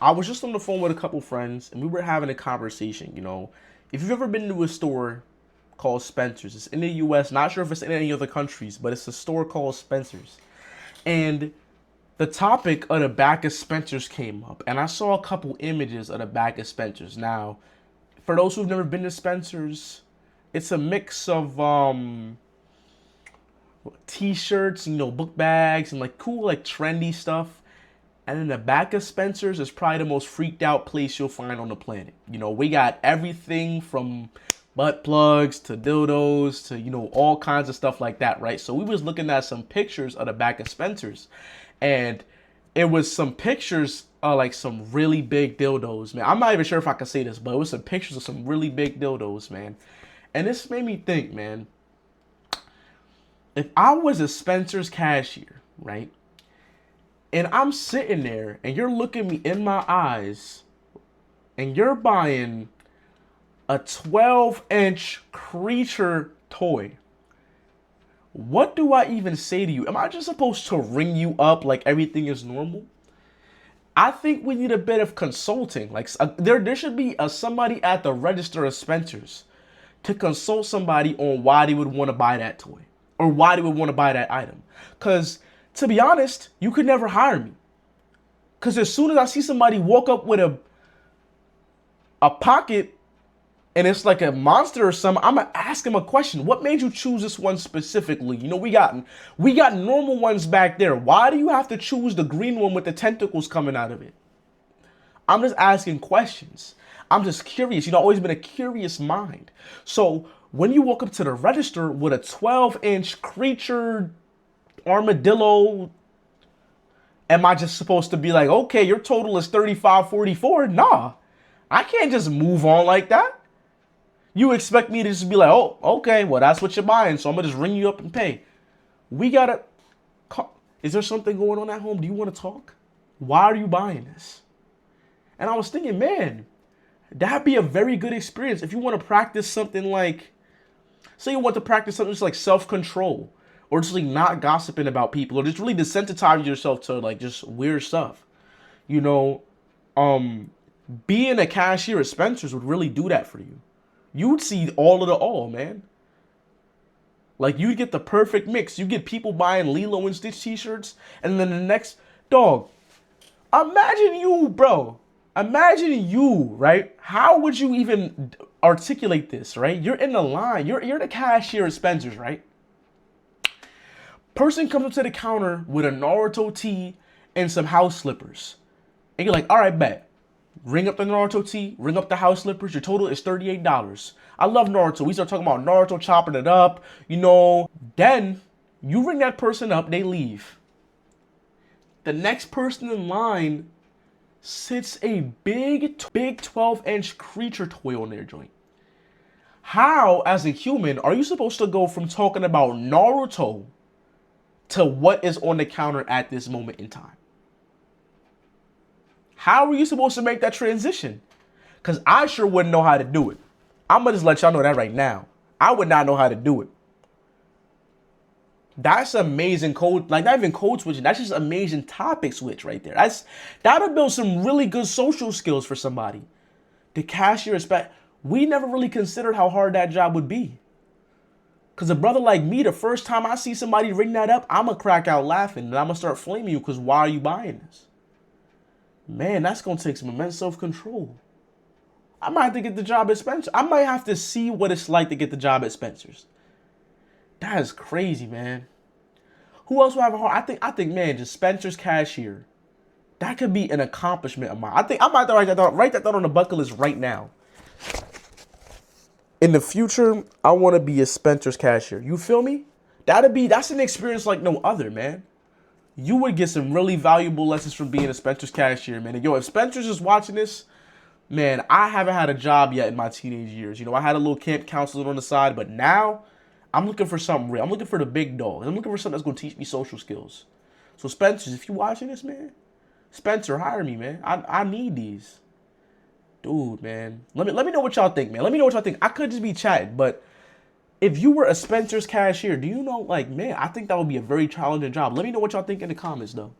I was just on the phone with a couple friends and we were having a conversation. If you've ever been to a store called Spencer's, it's in the US, not sure if it's in any other countries, but it's a store called Spencer's. And the topic of the back of Spencer's came up, and I saw a couple images of the back of Spencer's. Now, for those who've never been to Spencer's, it's a mix of t-shirts, book bags, and like cool, like trendy stuff. And in the back of Spencer's is probably the most freaked out place you'll find on the planet. We got everything from butt plugs to dildos to, all kinds of stuff like that, right? So we was looking at some pictures of the back of Spencer's, and it was some pictures of like some really big dildos, man. I'm not even sure if I can say this, but it was some pictures of some really big dildos, man. And this made me think, man, if I was a Spencer's cashier, right? And I'm sitting there and you're looking me in my eyes and you're buying a 12-inch creature toy. What do I even say to you? Am I just supposed to ring you up like everything is normal? I think we need a bit of consulting. Like there should be somebody at the register of Spencer's to consult somebody on why they would want to buy that toy or why they would want to buy that item. Because to be honest, you could never hire me. Because as soon as I see somebody walk up with a pocket and it's like a monster or something, I'm gonna ask him a question. What made you choose this one specifically? We got normal ones back there. Why do you have to choose the green one with the tentacles coming out of it? I'm just asking questions. I'm just curious. I've always been a curious mind. So when you walk up to the register with a 12-inch creature armadillo, am I just supposed to be like, okay, your total is 35.44? Nah, I can't just move on like that. You expect me to just be like, oh, okay, well, that's what you're buying, so I'm gonna just ring you up and pay. We gotta, is there something going on at home? Do you want to talk? Why are you buying this? And I was thinking, man, that'd be a very good experience if you want to practice something like, say you want to practice something just like self-control, or just like not gossiping about people, or just really desensitize yourself to like just weird stuff. Being a cashier at Spencer's would really do that for you. You would see all of the all, man. Like you'd get the perfect mix. You get people buying Lilo and Stitch t-shirts, and then the next dog. Imagine you, bro. Imagine you, right? How would you even articulate this, right? You're in the line. You're the cashier at Spencer's, right? Person comes up to the counter with a Naruto tee and some house slippers. And you're like, all right, bet. Ring up the Naruto tee, ring up the house slippers. Your total is $38. I love Naruto. We start talking about Naruto, chopping it up, Then you ring that person up, they leave. The next person in line sits a big 12-inch creature toy on their joint. How, as a human, are you supposed to go from talking about Naruto to what is on the counter at this moment in time? How are you supposed to make that transition? Because I sure wouldn't know how to do it. I'm going to just let y'all know that right now. I would not know how to do it. That's amazing code. Like, not even code switching. That's just amazing topic switch right there. That'll build some really good social skills for somebody. The cashier respect. We never really considered how hard that job would be. Because a brother like me, the first time I see somebody ring that up, I'm going to crack out laughing. And I'm going to start flaming you because why are you buying this? Man, that's going to take some immense self-control. I might have to get the job at Spencer's. I might have to see what it's like to get the job at Spencer's. That is crazy, man. Who else will have a heart? I think, man, just Spencer's cashier. That could be an accomplishment of mine. I think I might write that down on the bucket list right now. In the future, I want to be a Spencer's cashier. You feel me? That's an experience like no other, man. You would get some really valuable lessons from being a Spencer's cashier, man. And if Spencer's is watching this, man, I haven't had a job yet in my teenage years. I had a little camp counselor on the side, but now I'm looking for something real. I'm looking for the big dog. I'm looking for something that's going to teach me social skills. So Spencer's, if you watching this, man, Spencer, hire me, man. I need these. Dude, man. Let me know what y'all think, man. Let me know what y'all think. I could just be chatting, but if you were a Spencer's cashier, do you know, like, man, I think that would be a very challenging job. Let me know what y'all think in the comments, though.